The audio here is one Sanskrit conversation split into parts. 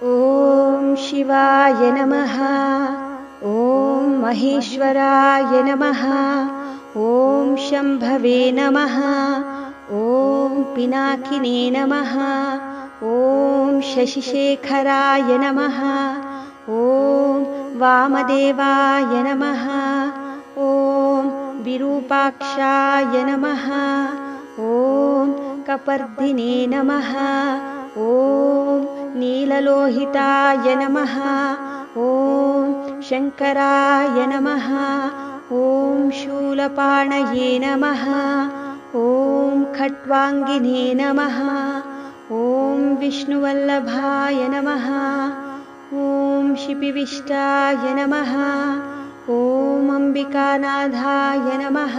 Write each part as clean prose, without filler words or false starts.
ॐ शिवाय नमः। ॐ महेश्वराय नमः। ॐ शम्भवे नमः। ॐ पिनाकिने नमः। ॐ शशिशेखराय नमः। ॐ वामदेवाय नमः। ॐ विरूपाक्षाय नमः। ॐ कपर्दिने नमः। ॐ नीललोहिताय नमः। ॐ शङ्कराय नमः। ॐ शूलपाणये नमः। ॐ खट्वाङ्गिने नमः। ॐ विष्णुवल्लभाय नमः। ॐ शिपिविष्टाय नमः। ॐ अम्बिकानाथाय नमः।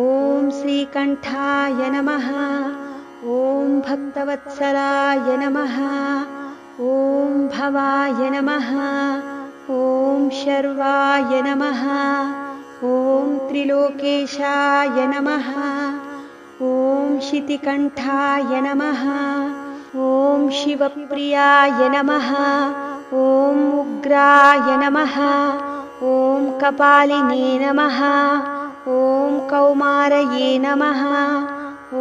ॐ श्रीकण्ठाय नमः। ॐ भक्तवत्सलाय नमः। ॐ भवाय नमः। ॐ शर्वाय नमः। ॐ त्रिलोकेशाय नमः। ॐ शितिकण्ठाय नमः। ॐ शिवप्रियाय नमः। ॐ उग्राय नमः। ॐ कपालिने नमः। ॐ कौमारये नमः। ॐ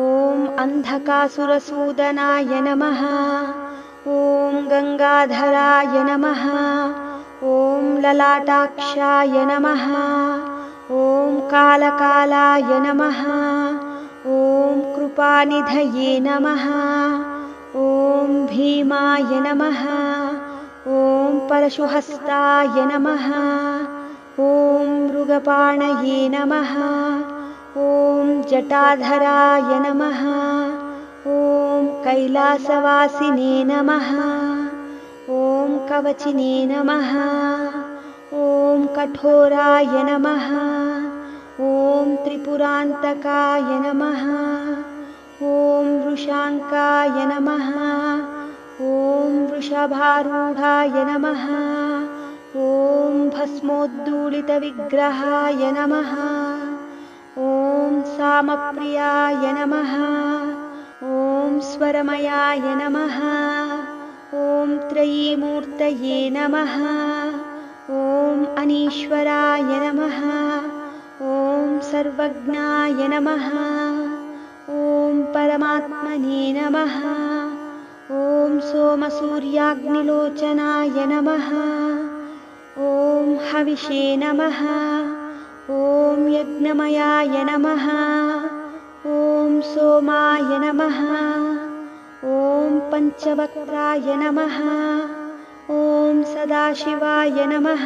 अन्धकासुरसूदनाय नमः। ॐ गङ्गाधराय नमः। ॐ ललाटाक्षाय नमः। ॐ कालकालाय नमः। ॐ कृपानिधये नमः। ॐ भीमाय नमः। ॐ परशुहस्ताय नमः। ॐ मृगपाणये नमः। ॐ जटाधराय नमः। ॐ कैलासवासिने नमः। ॐ कवचिने नमः। ॐ कठोराय नमः। ॐ त्रिपुरान्तकाय नमः। ॐ वृषाङ्काय नमः। ॐ वृषभारूढाय नमः। ॐ भस्मोद्दूलितविग्रहाय नमः। ॐ सामप्रियाय नमः। ॐ स्वरमयाय नमः। ॐ त्रयीमूर्तये नमः। ॐ अनीश्वराय नमः। ॐ सर्वज्ञाय नमः। ॐ परमात्मने नमः। ॐ सोमसूर्याग्निलोचनाय नमः। ॐ हविषे नमः। ॐ यज्ञमयाय नमः। ॐ सोमाय नमः। ॐ पञ्चवक्त्राय नमः। ॐ सदाशिवाय नमः।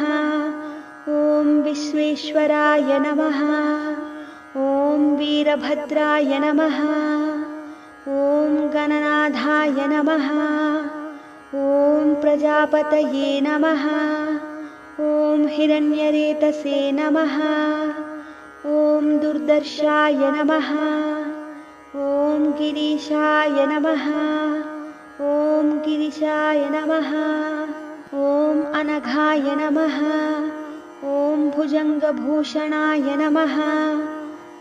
ॐ विश्वेश्वराय नमः। ॐ वीरभद्राय नमः। ॐ गणनाथाय नमः। ॐ प्रजापतये नमः। ॐ हिरण्यरेतसे नमः। ॐ दुर्दर्शाय नमः। ॐ गिरीशाय नमः। ॐ गिरिशाय नमः। ॐ अनघाय नमः। ॐ भुजङ्गभूषणाय नमः।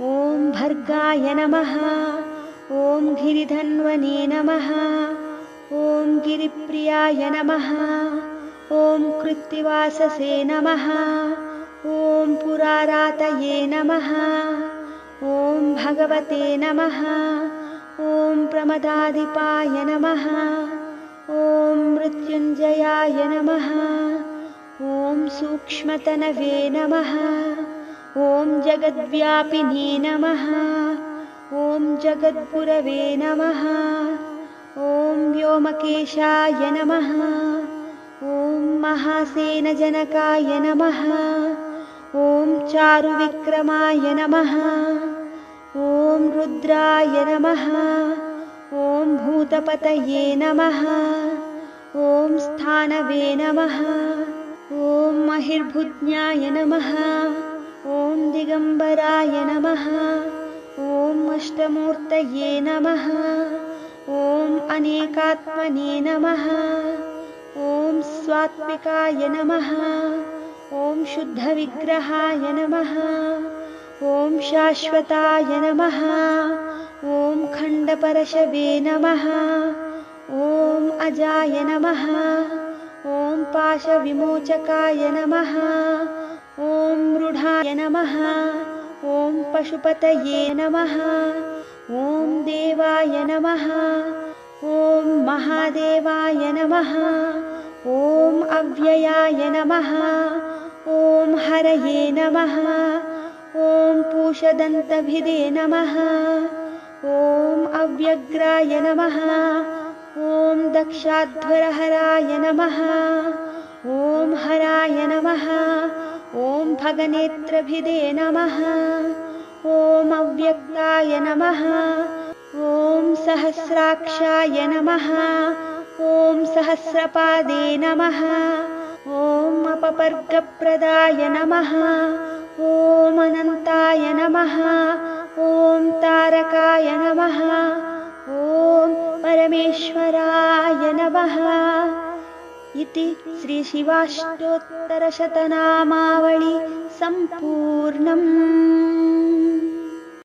ॐ भर्गाय नमः। ॐ गिरिधन्वने नमः। ॐ गिरिप्रियाय नमः। ॐ कृत्तिवाससे नमः। ॐ पुरारातये नमः। ॐ भगवते नमः। ॐ प्रमदाधिपाय नमः। ॐ मृत्युञ्जयाय नमः। ॐ सूक्ष्मतनवे नमः। ॐ जगद्व्यापिने नमः। ॐ जगद्गुरवे नमः। ॐ व्योमकेशाय नमः। ॐ महासेनजनकाय नमः। ॐ चारुविक्रमाय नमः। ॐ रुद्राय नमः। ॐ भूतपतये नमः। ॐ स्थानवे नमः। ॐ महिर्भुज्ञाय नमः। ॐ दिगम्बराय नमः। ॐ अष्टमूर्तये नमः। ॐ अनेकात्मने नमः। ॐ स्वात्विकाय नमः। ॐ शुद्धविग्रहाय नमः। ॐ शाश्वताय नमः। ॐ खण्डपरशवे नमः। ॐ अजाय नमः। ॐ पाशविमोचकाय नमः। ॐ मृढाय नमः। ॐ पशुपतये नमः। ॐ देवाय नमः। ॐ महादेवाय नमः। ॐ अव्ययाय नमः। ॐ हरये नमः। ॐ पूषदन्तभिदे नमः। ॐ अव्यग्राय नमः। ॐ दक्षाध्वरहराय नमः। ॐ हराय नमः। ॐ भगनेत्रभिदे नमः। ॐ अव्यक्ताय नमः। ॐ सहस्राक्षाय नमः। ॐ सहस्रपादे नमः। ॐ अपपर्गप्रदाय नमः। ॐ अनन्ताय नमः। ॐ तारकाय नमः। ॐ परमेश्वराय नमः। इति श्रीशिवाष्टोत्तरशतनामावळि सम्पूर्णम्।